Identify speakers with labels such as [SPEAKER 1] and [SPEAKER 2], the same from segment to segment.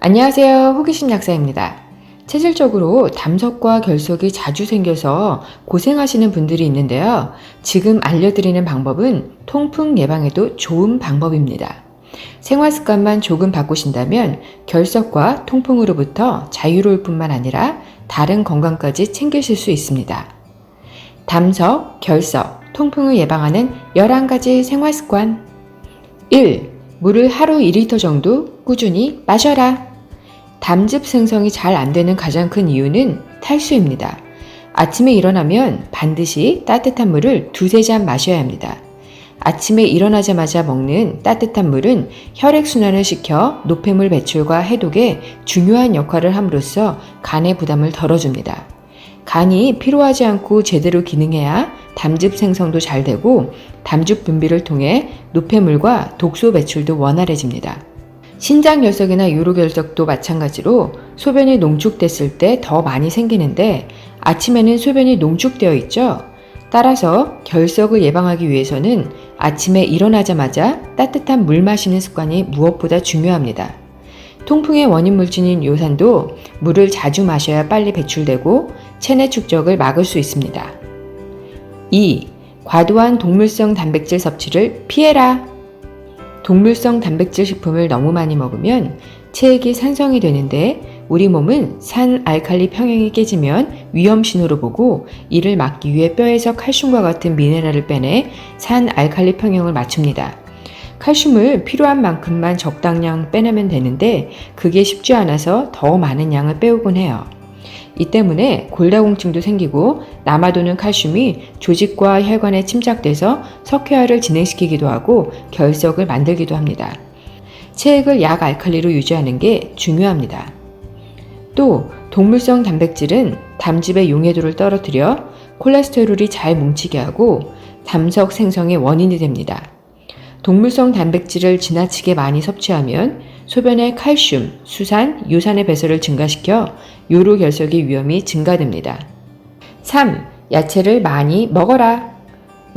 [SPEAKER 1] 안녕하세요. 호기심 약사입니다. 체질적으로 담석과 결석이 자주 생겨서 고생하시는 분들이 있는데요. 지금 알려드리는 방법은 통풍 예방에도 좋은 방법입니다. 생활 습관만 조금 바꾸신다면 결석과 통풍으로부터 자유로울 뿐만 아니라 다른 건강까지 챙기실 수 있습니다. 담석, 결석, 통풍을 예방하는 11가지 생활 습관. 1. 물을 하루 2리터 정도 꾸준히 마셔라. 담즙 생성이 잘 안 되는 가장 큰 이유는 탈수입니다. 아침에 일어나면 반드시 따뜻한 물을 2-3잔 마셔야 합니다. 아침에 일어나자마자 먹는 따뜻한 물은 혈액순환을 시켜 노폐물 배출과 해독에 중요한 역할을 함으로써 간의 부담을 덜어줍니다. 간이 피로하지 않고 제대로 기능해야 담즙 생성도 잘 되고 담즙 분비를 통해 노폐물과 독소 배출도 원활해집니다. 신장결석이나 요로결석도 마찬가지로 소변이 농축됐을 때 더 많이 생기는데 아침에는 소변이 농축되어 있죠. 따라서 결석을 예방하기 위해서는 아침에 일어나자마자 따뜻한 물 마시는 습관이 무엇보다 중요합니다. 통풍의 원인 물질인 요산도 물을 자주 마셔야 빨리 배출되고 체내 축적을 막을 수 있습니다. 2. 과도한 동물성 단백질 섭취를 피해라. 동물성 단백질 식품을 너무 많이 먹으면 체액이 산성이 되는데 우리 몸은 산 알칼리 평형이 깨지면 위험 신호로 보고 이를 막기 위해 뼈에서 칼슘과 같은 미네랄을 빼내 산 알칼리 평형을 맞춥니다. 칼슘을 필요한 만큼만 적당량 빼내면 되는데 그게 쉽지 않아서 더 많은 양을 빼오곤 해요. 이 때문에 골다공증도 생기고 남아도는 칼슘이 조직과 혈관에 침착돼서 석회화를 진행시키기도 하고 결석을 만들기도 합니다. 체액을 약 알칼리로 유지하는 게 중요합니다. 또 동물성 단백질은 담즙의 용해도를 떨어뜨려 콜레스테롤이 잘 뭉치게 하고 담석 생성의 원인이 됩니다. 동물성 단백질을 지나치게 많이 섭취하면 소변의 칼슘, 수산, 요산의 배설을 증가시켜 요로결석의 위험이 증가됩니다. 3. 야채를 많이 먹어라.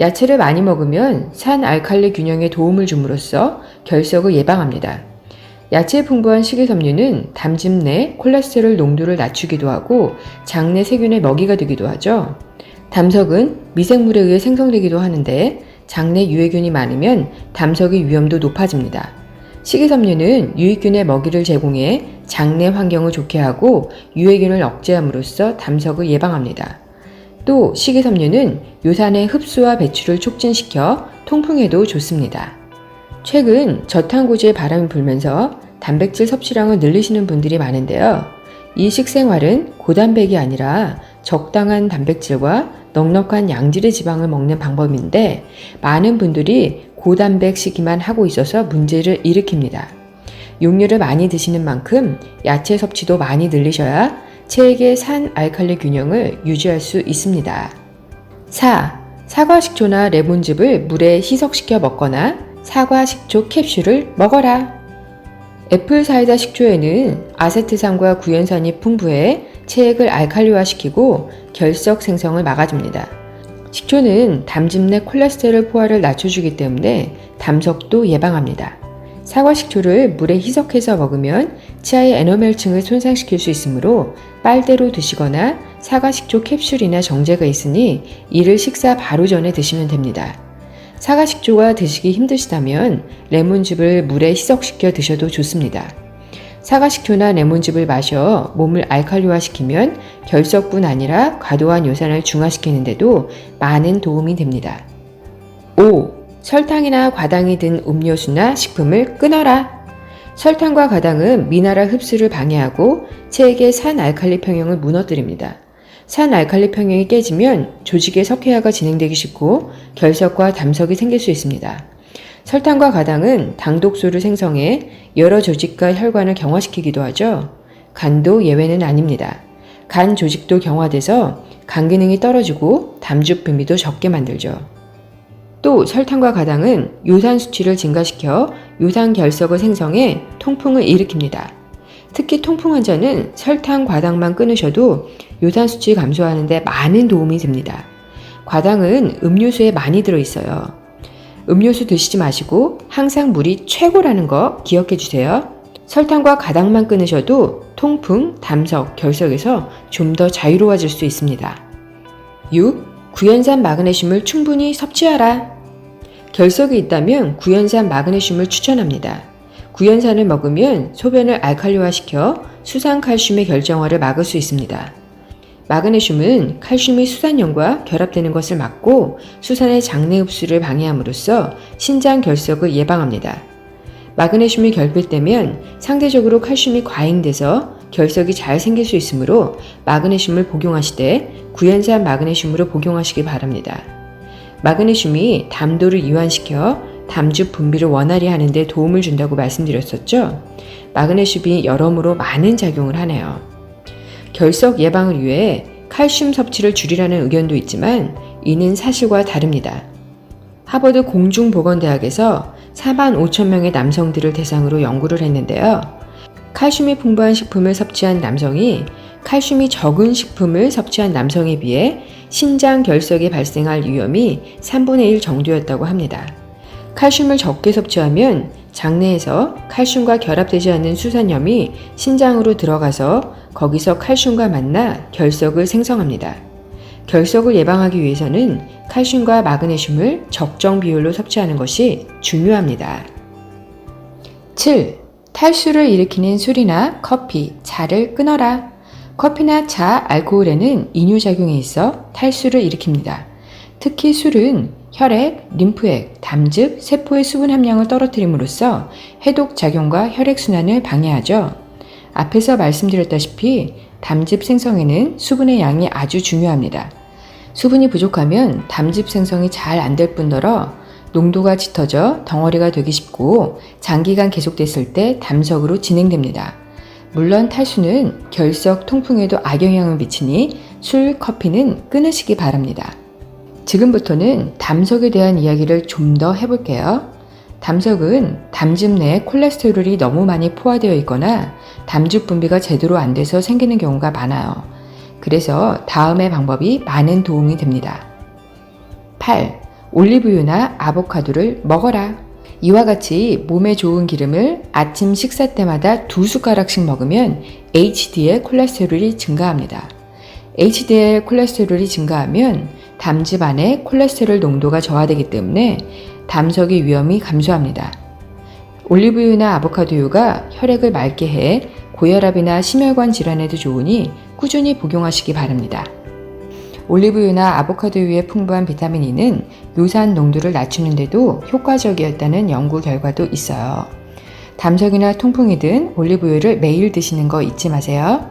[SPEAKER 1] 야채를 많이 먹으면 산 알칼리 균형에 도움을 줌으로써 결석을 예방합니다. 야채에 풍부한 식이섬유는 담즙 내 콜레스테롤 농도를 낮추기도 하고 장내 세균의 먹이가 되기도 하죠. 담석은 미생물에 의해 생성되기도 하는데 장내 유해균이 많으면 담석의 위험도 높아집니다. 식이섬유는 유익균의 먹이를 제공해 장내 환경을 좋게 하고 유해균을 억제함으로써 담석을 예방합니다. 또 식이섬유는 요산의 흡수와 배출을 촉진시켜 통풍에도 좋습니다. 최근 저탄고지의 바람이 불면서 단백질 섭취량을 늘리시는 분들이 많은데요. 이 식생활은 고단백이 아니라 적당한 단백질과 넉넉한 양질의 지방을 먹는 방법인데 많은 분들이 고단백식이만 하고 있어서 문제를 일으킵니다. 육류를 많이 드시는 만큼 야채 섭취도 많이 늘리셔야 체액의 산 알칼리 균형을 유지할 수 있습니다. 4. 사과 식초나 레몬즙을 물에 희석시켜 먹거나 사과 식초 캡슐을 먹어라. 애플 사이다 식초에는 아세트산과 구연산이 풍부해 체액을 알칼리화시키고 결석 생성을 막아줍니다. 식초는 담즙 내 콜레스테롤 포화를 낮춰주기 때문에 담석도 예방합니다. 사과 식초를 물에 희석해서 먹으면 치아의 에너멜층을 손상시킬 수 있으므로 빨대로 드시거나 사과 식초 캡슐이나 정제가 있으니 이를 식사 바로 전에 드시면 됩니다. 사과 식초가 드시기 힘드시다면 레몬즙을 물에 희석시켜 드셔도 좋습니다. 사과 식초나 레몬즙을 마셔 몸을 알칼리화시키면 결석뿐 아니라 과도한 요산을 중화시키는데도 많은 도움이 됩니다. 5. 설탕이나 과당이 든 음료수나 식품을 끊어라. 설탕과 과당은 미네랄 흡수를 방해하고 체액의 산 알칼리 평형을 무너뜨립니다. 산 알칼리 평형이 깨지면 조직의 석회화가 진행되기 쉽고 결석과 담석이 생길 수 있습니다. 설탕과 과당은 당독소를 생성해 여러 조직과 혈관을 경화시키기도 하죠. 간도 예외는 아닙니다. 간 조직도 경화돼서 간 기능이 떨어지고 담즙 분비도 적게 만들죠. 또 설탕과 과당은 요산 수치를 증가시켜 요산 결석을 생성해 통풍을 일으킵니다. 특히 통풍 환자는 설탕, 과당만 끊으셔도 요산 수치 감소하는 데 많은 도움이 됩니다. 과당은 음료수에 많이 들어있어요. 음료수 드시지 마시고 항상 물이 최고라는 거 기억해 주세요. 설탕과 가당만 끊으셔도 통풍, 담석, 결석에서 좀 더 자유로워질 수 있습니다. 6. 구연산 마그네슘을 충분히 섭취하라. 결석이 있다면 구연산 마그네슘을 추천합니다. 구연산을 먹으면 소변을 알칼리화시켜 수산칼슘의 결정화를 막을 수 있습니다. 마그네슘은 칼슘이 수산염과 결합되는 것을 막고 수산의 장내 흡수를 방해함으로써 신장 결석을 예방합니다. 마그네슘이 결핍되면 상대적으로 칼슘이 과잉돼서 결석이 잘 생길 수 있으므로 마그네슘을 복용하시되 구연산 마그네슘으로 복용하시기 바랍니다. 마그네슘이 담도를 이완시켜 담즙 분비를 원활히 하는 데 도움을 준다고 말씀드렸었죠. 마그네슘이 여러모로 많은 작용을 하네요. 결석 예방을 위해 칼슘 섭취를 줄이라는 의견도 있지만 이는 사실과 다릅니다. 하버드 공중보건대학에서 4만 5천 명의 남성들을 대상으로 연구를 했는데요. 칼슘이 풍부한 식품을 섭취한 남성이 칼슘이 적은 식품을 섭취한 남성에 비해 신장 결석이 발생할 위험이 3분의 1 정도였다고 합니다. 칼슘을 적게 섭취하면 장내에서 칼슘과 결합되지 않는 수산염이 신장으로 들어가서 거기서 칼슘과 만나 결석을 생성합니다. 결석을 예방하기 위해서는 칼슘과 마그네슘을 적정 비율로 섭취하는 것이 중요합니다. 7. 탈수를 일으키는 술이나 커피, 차를 끊어라. 커피나 차, 알코올에는 이뇨작용이 있어 탈수를 일으킵니다. 특히 술은 혈액, 림프액, 담즙, 세포의 수분 함량을 떨어뜨림으로써 해독작용과 혈액순환을 방해하죠. 앞에서 말씀드렸다시피 담즙 생성에는 수분의 양이 아주 중요합니다. 수분이 부족하면 담즙 생성이 잘 안 될 뿐더러 농도가 짙어져 덩어리가 되기 쉽고 장기간 계속됐을 때 담석으로 진행됩니다. 물론 탈수는 결석, 통풍에도 악영향을 미치니 술, 커피는 끊으시기 바랍니다. 지금부터는 담석에 대한 이야기를 좀 더 해볼게요. 담석은 담즙 내에 콜레스테롤이 너무 많이 포화되어 있거나 담즙 분비가 제대로 안 돼서 생기는 경우가 많아요. 그래서 다음의 방법이 많은 도움이 됩니다. 8. 올리브유나 아보카도를 먹어라. 이와 같이 몸에 좋은 기름을 아침 식사 때마다 2숟가락씩 먹으면 HDL 콜레스테롤이 증가합니다. HDL 콜레스테롤이 증가하면 담즙 안에 콜레스테롤 농도가 저하되기 때문에 담석의 위험이 감소합니다. 올리브유나 아보카도유가 혈액을 맑게 해 고혈압이나 심혈관 질환에도 좋으니 꾸준히 복용하시기 바랍니다. 올리브유나 아보카도유에 풍부한 비타민 E는 요산 농도를 낮추는 데도 효과적이었다는 연구 결과도 있어요. 담석이나 통풍이든 올리브유를 매일 드시는 거 잊지 마세요.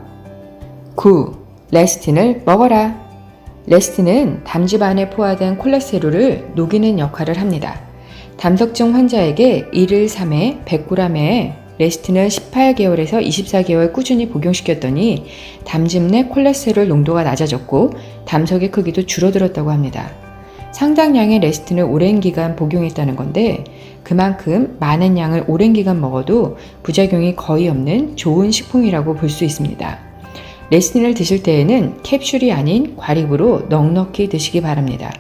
[SPEAKER 1] 9. 레시틴을 먹어라. 레시틴은 담즙 안에 포화된 콜레스테롤을 녹이는 역할을 합니다. 담석증 환자에게 1일 3회 100g의 레시틴을 18개월에서 24개월 꾸준히 복용시켰더니 담즙 내 콜레스테롤 농도가 낮아졌고 담석의 크기도 줄어들었다고 합니다. 상당량의 레시틴을 오랜 기간 복용했다는 건데 그만큼 많은 양을 오랜 기간 먹어도 부작용이 거의 없는 좋은 식품이라고 볼 수 있습니다. 레시틴을 드실 때에는 캡슐이 아닌 과립으로 넉넉히 드시기 바랍니다.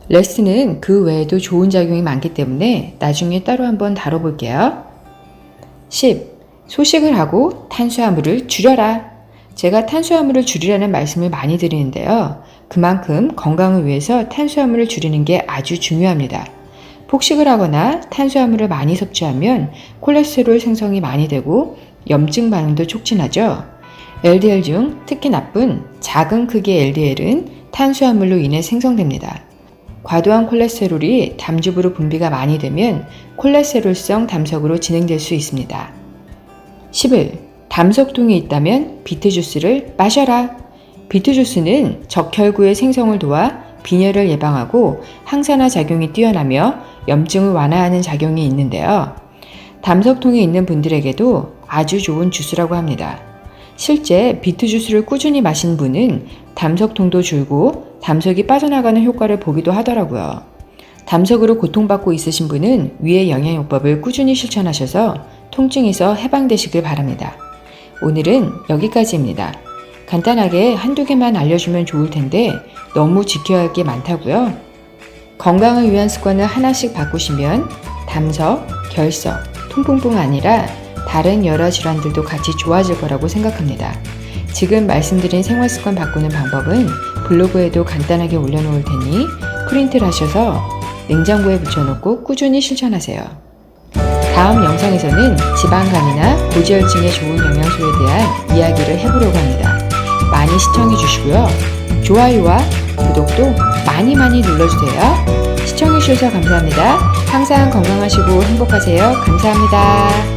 [SPEAKER 1] 레시틴은 그 외에도 좋은 작용이 많기 때문에 나중에 따로 한번 다뤄볼게요. 10. 소식을 하고 탄수화물을 줄여라. 제가 탄수화물을 줄이라는 말씀을 많이 드리는데요. 그만큼 건강을 위해서 탄수화물을 줄이는 게 아주 중요합니다. 폭식을 하거나 탄수화물을 많이 섭취하면 콜레스테롤 생성이 많이 되고 염증 반응도 촉진하죠. LDL 중 특히 나쁜 작은 크기의 LDL은 탄수화물로 인해 생성됩니다. 과도한 콜레스테롤이 담즙으로 분비가 많이 되면 콜레스테롤성 담석으로 진행될 수 있습니다. 11. 담석통이 있다면 비트 주스를 마셔라. 비트 주스는 적혈구의 생성을 도와 빈혈을 예방하고 항산화 작용이 뛰어나며 염증을 완화하는 작용이 있는데요. 담석통이 있는 분들에게도 아주 좋은 주스라고 합니다. 실제 비트 주스를 꾸준히 마신 분은 담석통도 줄고 담석이 빠져나가는 효과를 보기도 하더라고요. 담석으로 고통받고 있으신 분은 위의 영양요법을 꾸준히 실천하셔서 통증에서 해방되시길 바랍니다. 오늘은 여기까지입니다. 간단하게 한두 개만 알려주면 좋을 텐데 너무 지켜야 할 게 많다고요? 건강을 위한 습관을 하나씩 바꾸시면 담석, 결석, 통풍뿐 아니라 다른 여러 질환들도 같이 좋아질 거라고 생각합니다. 지금 말씀드린 생활습관 바꾸는 방법은 블로그에도 간단하게 올려놓을 테니 프린트를 하셔서 냉장고에 붙여놓고 꾸준히 실천하세요. 다음 영상에서는 지방간이나 고지혈증에 좋은 영양소에 대한 이야기를 해보려고 합니다. 많이 시청해 주시고요. 좋아요와 구독도 많이 눌러주세요. 시청해 주셔서 감사합니다. 항상 건강하시고 행복하세요. 감사합니다.